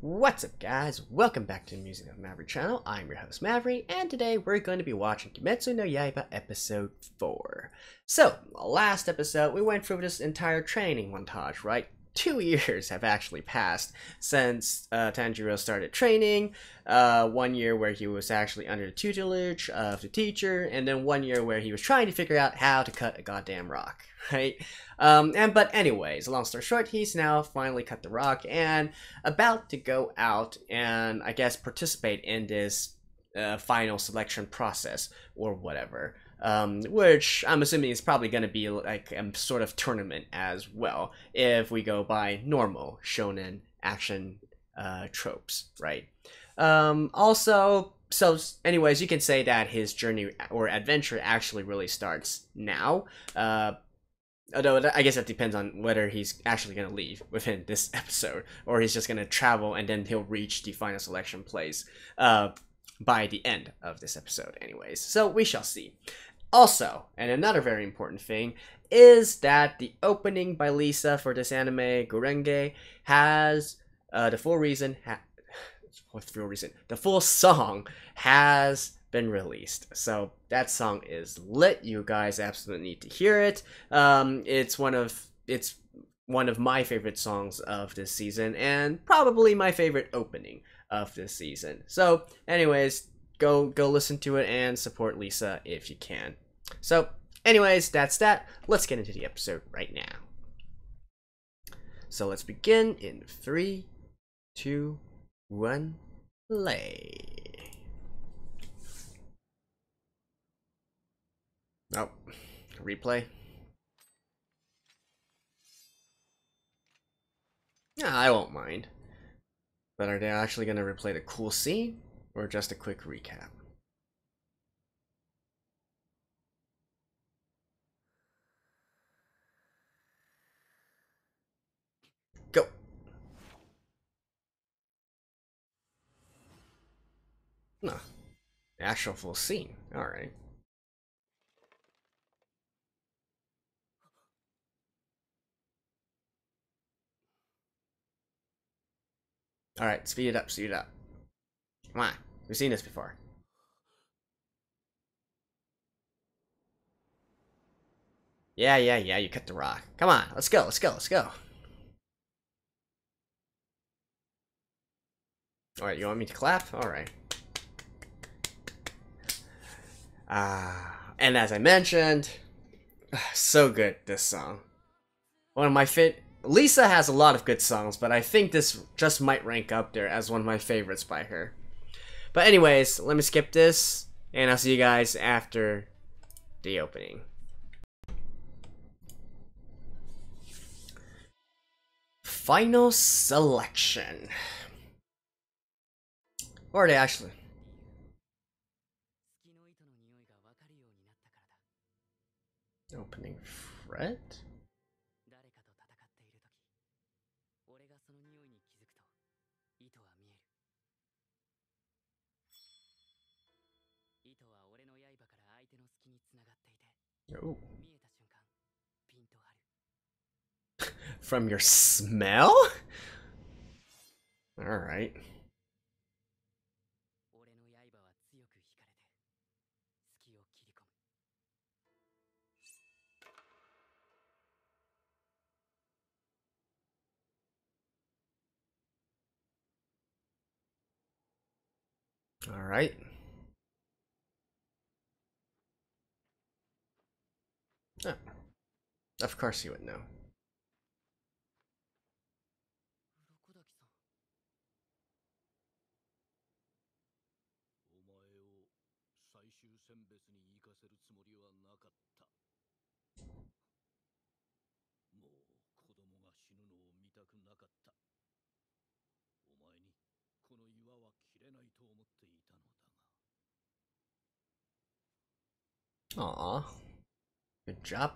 What's up, guys? Welcome back to the Musings&Review channel. I'm your host Maverick, and today we're going to be watching Kimetsu no Yaiba episode 4. So, last episode we went through this entire training montage, right? 2 years have actually passed since Tanjirou started training. 1 year where he was actually under the tutelage of the teacher, and then 1 year where he was trying to figure out how to cut a goddamn rock, right? But anyways, long story short, he's now finally cut the rock and about to go out and I guess participate in this final selection process or whatever. Which I'm assuming is probably going to be like a sort of tournament as well, if we go by normal shonen action tropes, right? So anyways, you can say that his journey or adventure actually really starts now. Although I guess that depends on whether he's actually going to leave within this episode, or he's just going to travel and then he'll reach the final selection place by the end of this episode anyways. So we shall see. Also, and another very important thing, is that the opening by Lisa for this anime, Gurenge, has the full song has been released. So that song is lit. You guys absolutely need to hear it. It's one of my favorite songs of this season, and probably my favorite opening of this season. So anyways, go listen to it and support Lisa if you can. So anyways, that's that. Let's get into the episode right now. So let's begin in 3, 2, 1, play. Oh, replay. Yeah, I won't mind. But are they actually going to replay the cool scene, or just a quick recap? Go! No, the actual full scene. Alright. Alright, speed it up, speed it up. Come on, we've seen this before. Yeah, you cut the rock. Come on, let's go. Alright, you want me to clap? Alright. And as I mentioned, so good, this song. One of my Lisa has a lot of good songs, but I think this just might rank up there as one of my favorites by her. But anyways, let me skip this, and I'll see you guys after the opening. Final selection. Or they actually... Opening fret? Oh. From your smell? Alright. Alright. Oh. Of course you would know. Aww. Good job.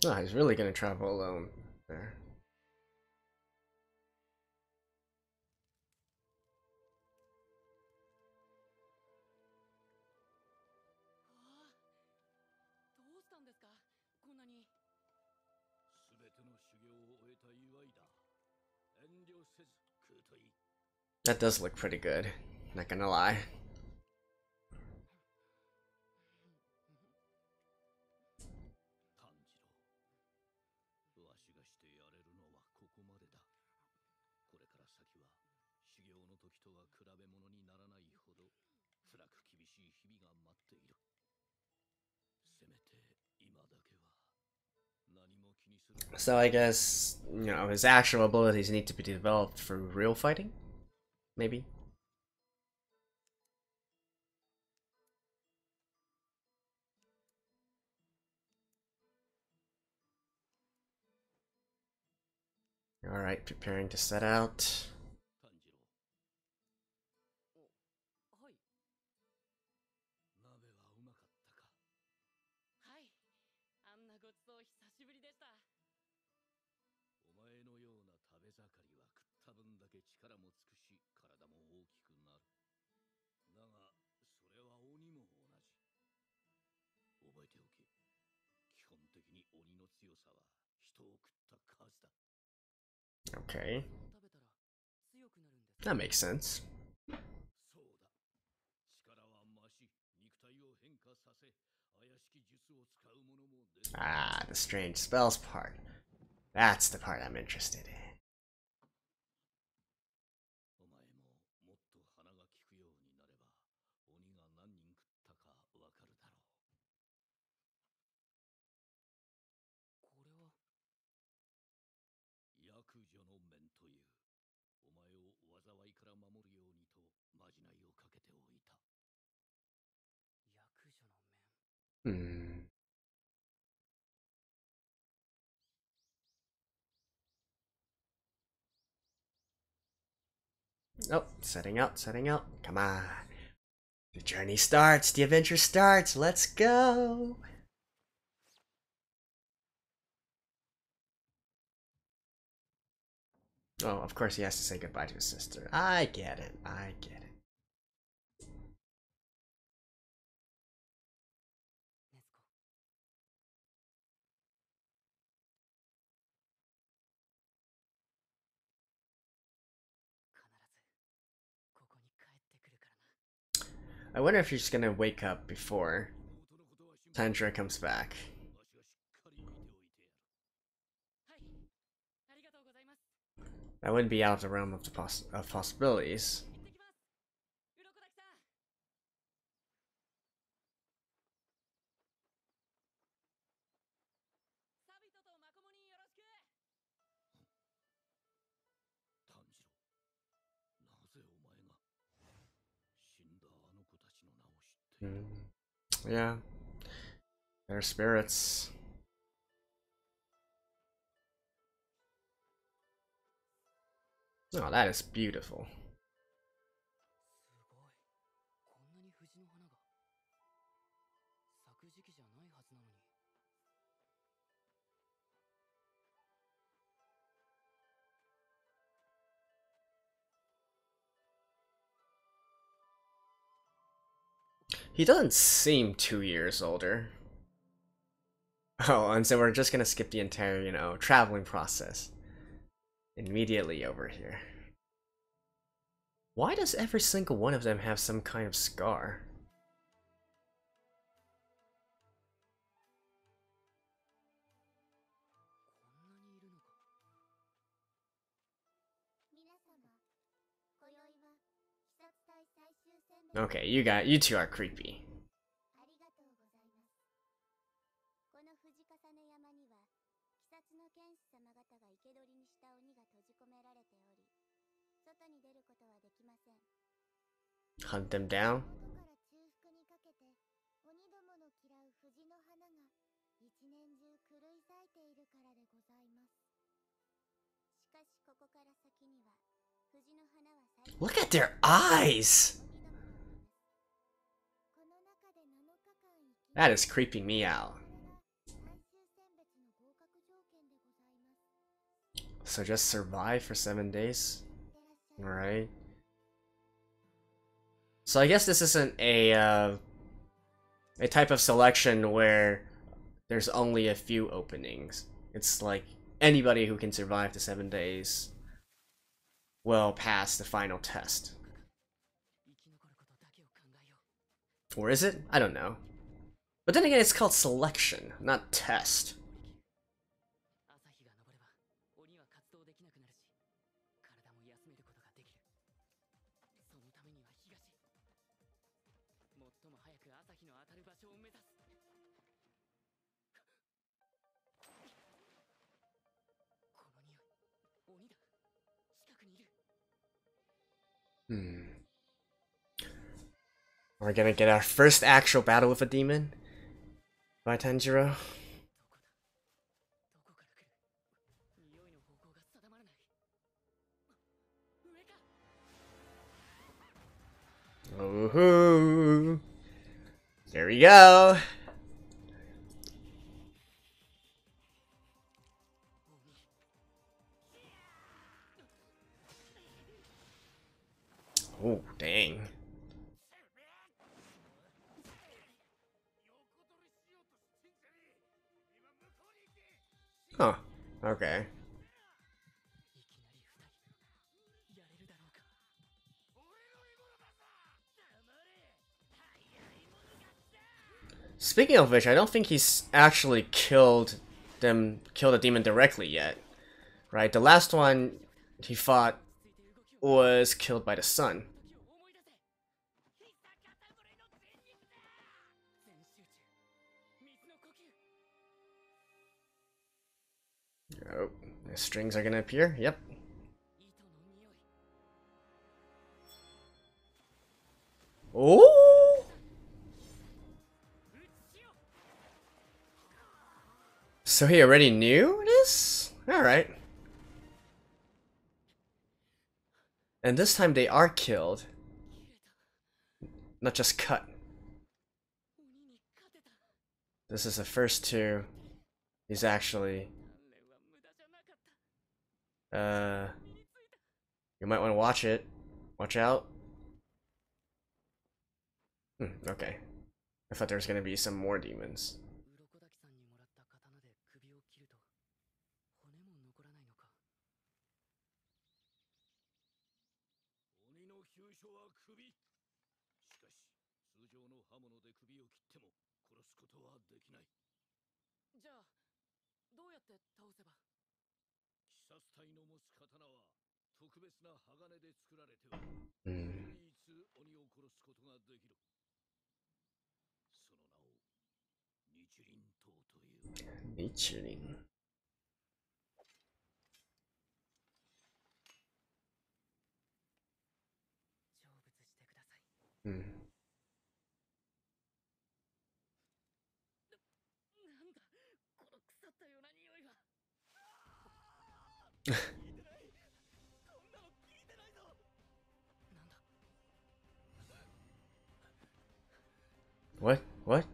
Oh, he's really gonna travel alone there. That does look pretty good, not gonna lie. So I guess, you know, his actual abilities need to be developed for real fighting? Maybe? Alright, preparing to set out. Okay. That makes sense. Ah, the strange spells part. That's the part I'm interested in. Hmm. Oh, setting out, setting out. Come on. The journey starts, the adventure starts, let's go! Oh, of course he has to say goodbye to his sister. I get it, I get it. I wonder if he's gonna wake up before Tanjirou comes back. That wouldn't be out of the realm of of possibilities. Mm. Yeah, they're spirits. Oh, that is beautiful. He doesn't seem 2 years older. Oh, and so we're just gonna skip the entire, you know, traveling process. Immediately over here. Why does every single one of them have some kind of scar? Okay, you two are creepy. Hunt them down. Look at their eyes! That is creeping me out. So just survive for 7 days? Alright. So I guess this isn't a type of selection where there's only a few openings. It's like anybody who can survive the 7 days will pass the final test. Or is it? I don't know. But then again, it's called selection, not test. We're gonna get our first actual battle with a demon by Tanjirou. Ooh, there we go. Oh, dang. Huh. Okay. Speaking of which, I don't think he's actually killed the demon directly yet. Right? The last one he fought was killed by the sun. Oh, the strings are gonna appear. Yep. Oh! So he already knew this? Alright. And this time they are killed. Not just cut. This is the first two. He's actually... You might want to watch it. Watch out. Okay. I thought there was gonna be some more demons. Nichirin. What? What?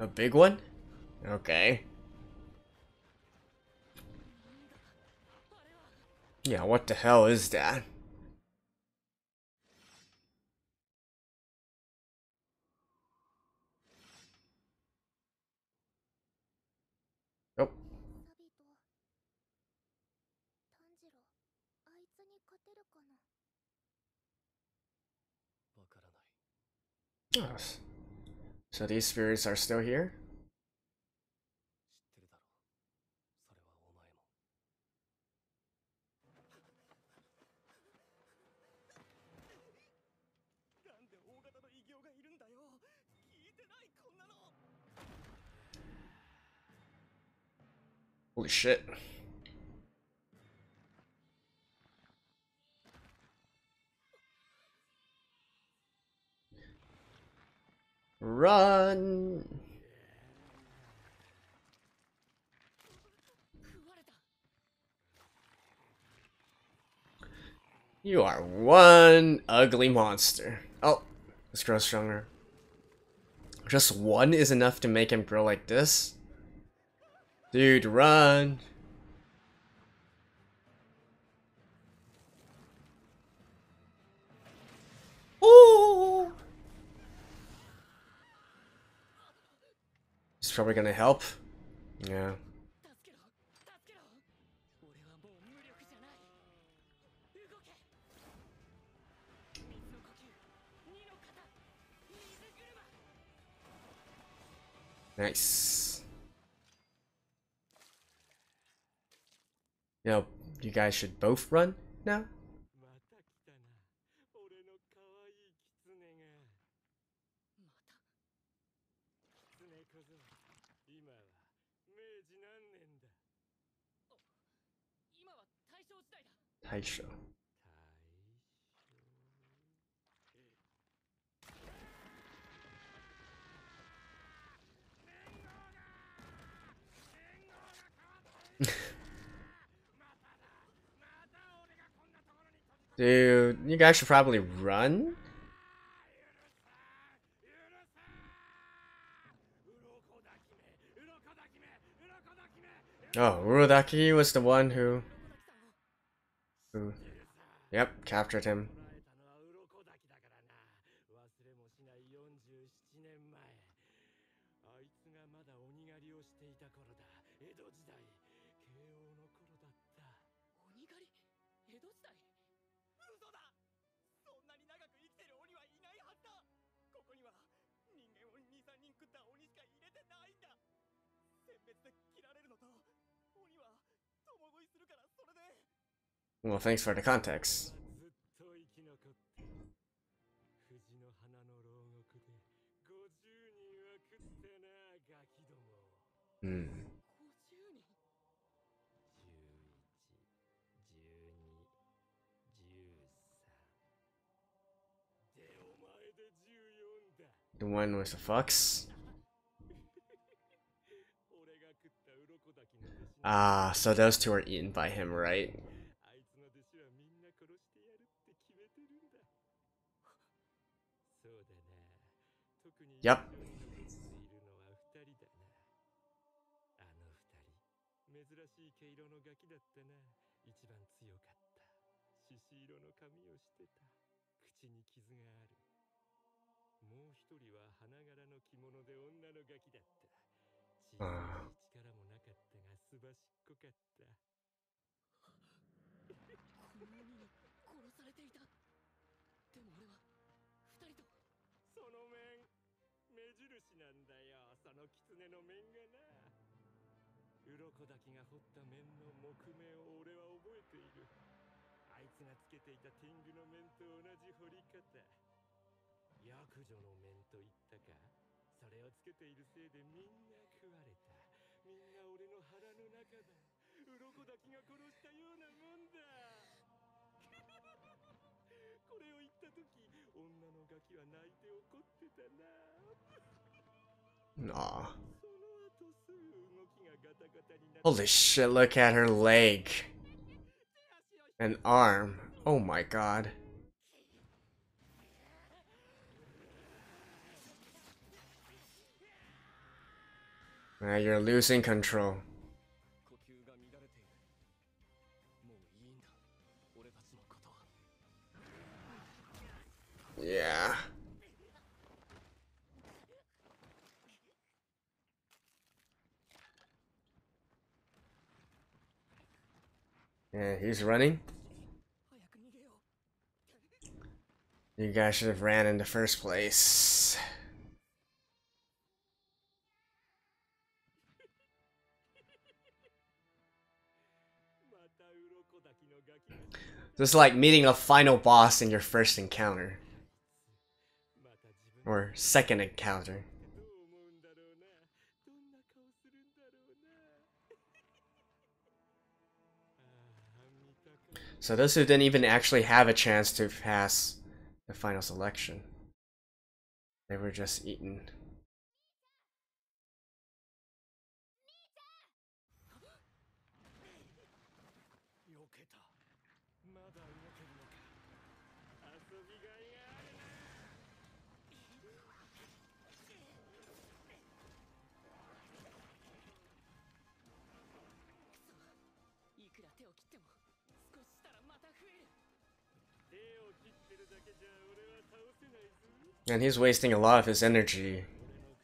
A big one? Okay. Yeah, what the hell is that? Oh. Oh. So these spirits are still here? Holy shit. Run! You are one ugly monster. Oh, this grows stronger. Just one is enough to make him grow like this? Dude, run! Ooh! He's probably gonna help. Yeah. Nice. You know, you guys should both run now. Taisho. Dude, you guys should probably run. Oh, Urodaki was the one who, yep, captured him. Well, thanks for the context. Hmm. The one with the fox? Ah, so those two are eaten by him, right? Yep. Aw. Holy shit, look at her leg. An arm. Oh my god. You're losing control. Yeah. Yeah, he's running. You guys should have ran in the first place. This is like meeting a final boss in your first encounter. Or second encounter. So those who didn't even actually have a chance to pass the final selection. They were just eaten. And he's wasting a lot of his energy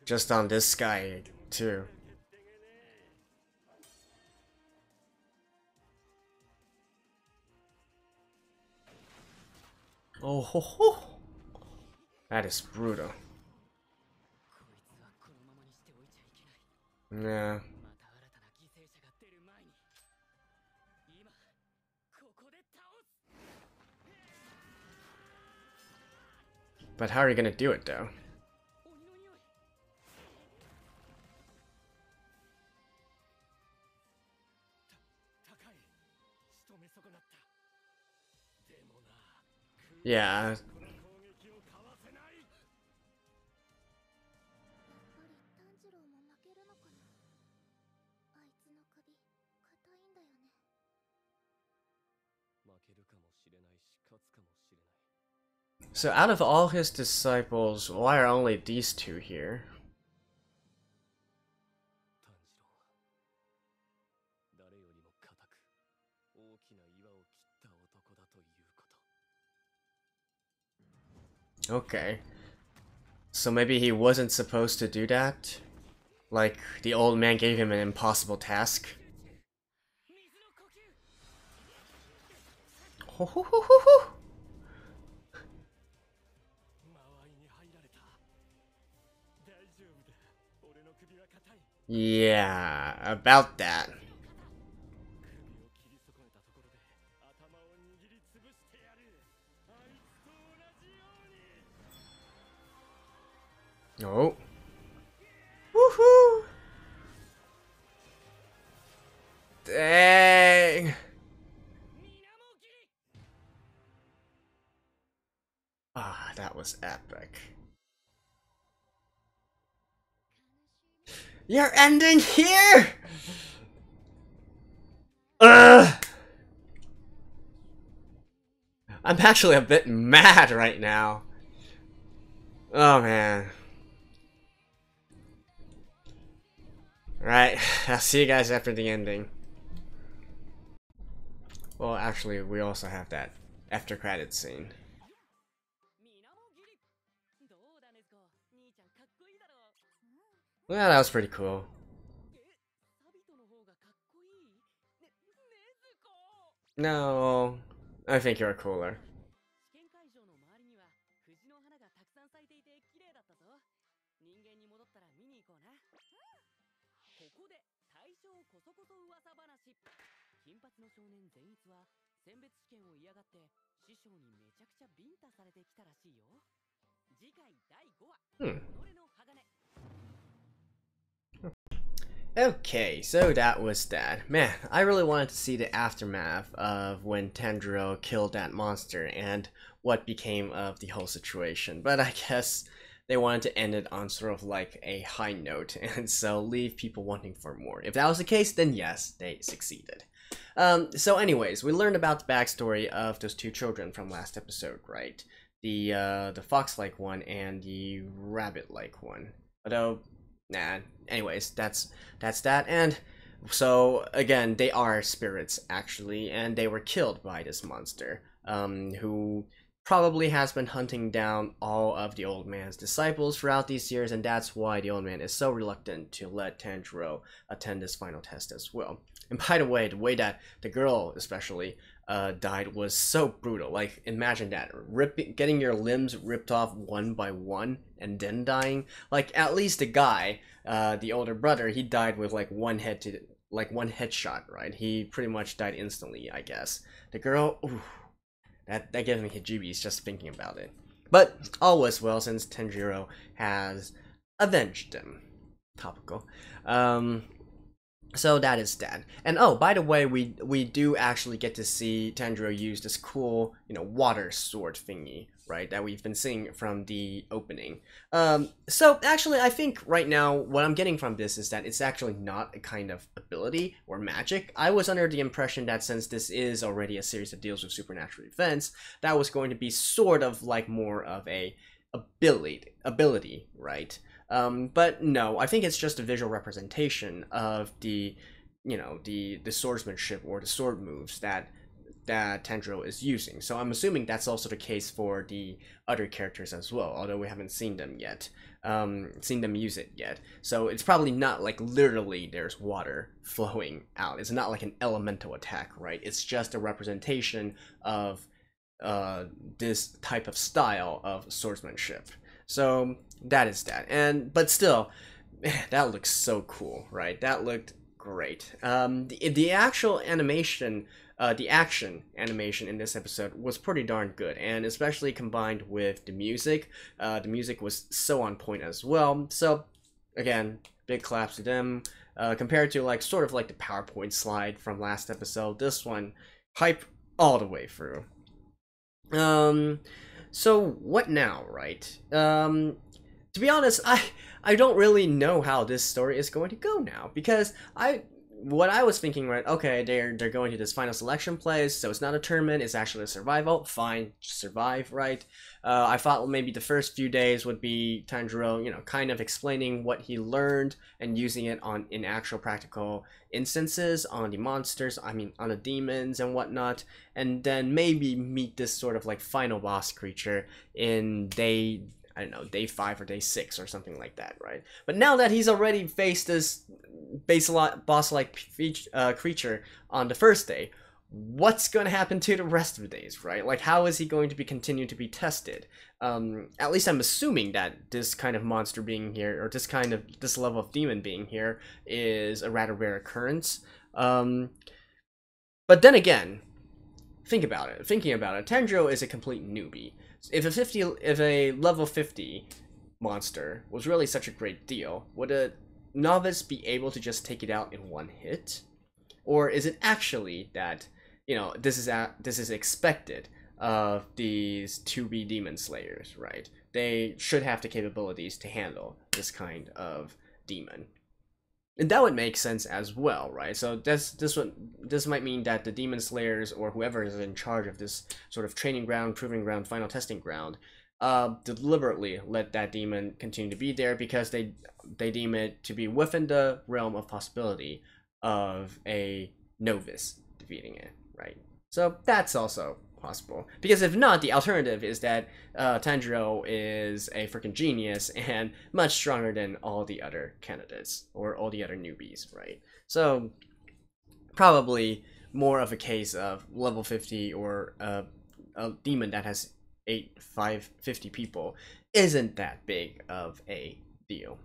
just on this guy, too. Oh ho ho! That is brutal. Yeah. But how are you gonna do it, though? Yeah. So out of all his disciples, why are only these two here? Okay. So maybe he wasn't supposed to do that? Like, the old man gave him an impossible task? Ho ho ho ho ho! Yeah, about that. Oh. Woohoo! Dang! Ah, that was epic. You're ending here? Ugh! I'm actually a bit mad right now. Oh man. Right, I'll see you guys after the ending. Well, actually, we also have that after credits scene. Well, that was pretty cool. No, I think you're cooler. Okay, so that was that. Man, I really wanted to see the aftermath of when Tanjirou killed that monster and what became of the whole situation. But I guess they wanted to end it on sort of like a high note, and so leave people wanting for more. If that was the case, then yes, they succeeded. So anyways, we learned about the backstory of those two children from last episode, right? The fox-like one and the rabbit-like one. Although, nah, anyways, that's that. And so again, they are spirits actually, and they were killed by this monster, who probably has been hunting down all of the old man's disciples throughout these years, and that's why the old man is so reluctant to let Tanjiro attend this final test as well. And by the way that the girl especially died was so brutal. Like, imagine that, getting your limbs ripped off one by one and then dying. Like, at least the guy, the older brother, he died with like one headshot, right? He pretty much died instantly, I guess. The girl, ooh, that gives me heebie-jeebies just thinking about it. But all was well since Tanjiro has avenged them. Topical. So that is that. And oh, by the way, we do actually get to see Tanjiro use this cool, water sword thingy, right? That we've been seeing from the opening. So actually, I think right now what I'm getting from this is that it's actually not a kind of ability or magic. I was under the impression that since this is already a series that deals with supernatural events, that was going to be sort of like more of a ability, right? But no, I think it's just a visual representation of the swordsmanship or the sword moves that that Tanjirou is using. So I'm assuming that's also the case for the other characters as well, although we haven't seen them yet, seen them use it yet. So it's probably not like literally there's water flowing out. It's not like an elemental attack, right? It's just a representation of this type of style of swordsmanship. So that is that. But still, that looks so cool, right? That looked great. The actual animation, the action animation in this episode was pretty darn good, and especially combined with the music was so on point as well. So again, big claps to them. Compared to like sort of like the PowerPoint slide from last episode, this one hype all the way through. So what now, right? To be honest, I don't really know how this story is going to go now, because what I was thinking, right, okay, they're going to this final selection place, so it's not a tournament, it's actually a survival. Fine, just survive, right? I thought maybe the first few days would be Tanjiro, you know, kind of explaining what he learned and using it in actual practical instances on the monsters, I mean on the demons and whatnot, and then maybe meet this sort of like final boss creature in I don't know, day 5 or day 6 or something like that, right? But now that he's already faced this boss-like creature on the first day, what's going to happen to the rest of the days, right? Like, how is he going to continue to be tested? At least I'm assuming that this kind of monster being here, or this level of demon being here, is a rather rare occurrence. But then again, thinking about it, Tanjiro is a complete newbie. If a level 50 monster was really such a great deal, would a novice be able to just take it out in one hit? Or is it actually that, you know, this is expected of these 2B demon slayers, right? They should have the capabilities to handle this kind of demon. And that would make sense as well, right? So this might mean that the demon slayers, or whoever is in charge of this sort of training ground, proving ground, final testing ground, deliberately let that demon continue to be there because they deem it to be within the realm of possibility of a novice defeating it, right? So that's also possible, because if not, the alternative is that Tanjiro is a freaking genius and much stronger than all the other candidates or all the other newbies, right? So probably more of a case of level 50 or a demon that has 50 people isn't that big of a deal.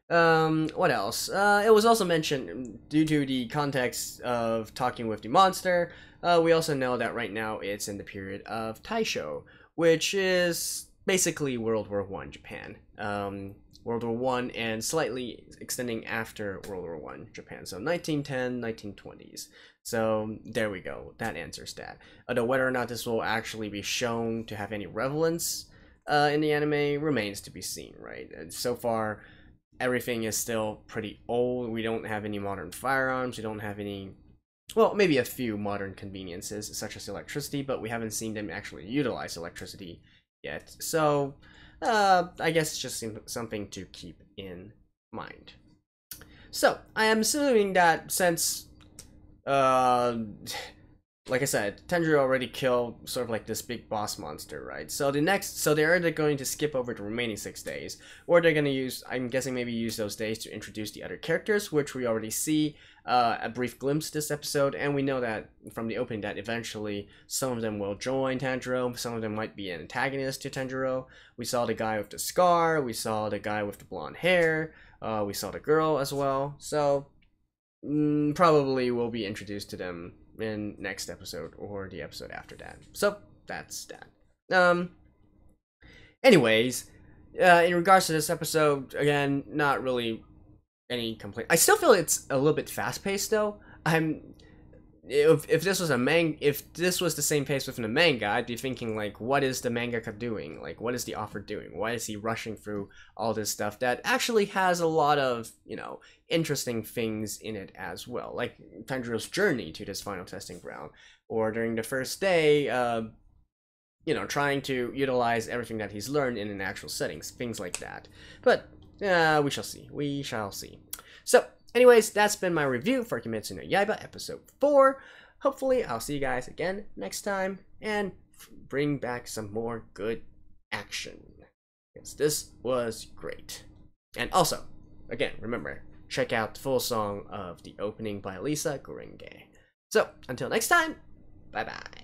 What else? It was also mentioned, due to the context of talking with the monster, we also know that right now it's in the period of Taisho, which is basically World War I Japan. World War I and slightly extending after World War I Japan, so 1910, 1920s. So there we go, that answers that. Although whether or not this will actually be shown to have any relevance in the anime remains to be seen, right? And so far, everything is still pretty old. We don't have any modern firearms, we don't have any, well, maybe a few modern conveniences such as electricity, but we haven't seen them actually utilize electricity yet. So I guess it's just something to keep in mind. So I am assuming that since like I said, Tanjiro already killed sort of like this big boss monster, right? So they're either going to skip over the remaining 6 days, or they're going to use, I'm guessing maybe use those days to introduce the other characters, which we already see a brief glimpse this episode, and we know that from the opening that eventually some of them will join Tanjiro, some of them might be an antagonist to Tanjiro. We saw the guy with the scar, we saw the guy with the blonde hair, we saw the girl as well, so probably we'll be introduced to them in next episode or the episode after that. So that's that. Anyways, in regards to this episode, again, not really any complaint. I still feel it's a little bit fast paced though. If this was the same pace within the manga, I'd be thinking like, what is the mangaka doing? Like, what is the author doing? Why is he rushing through all this stuff that actually has a lot of, you know, interesting things in it as well, like Tanjiro's journey to this final testing ground, or during the first day, you know, trying to utilize everything that he's learned in an actual settings, things like that. But we shall see. We shall see. So Anyways, that's been my review for Kimetsu no Yaiba episode 4. Hopefully, I'll see you guys again next time and bring back some more good action, because this was great. And also, again, remember, check out the full song of the opening by Lisa Gurenge. So, until next time, bye bye.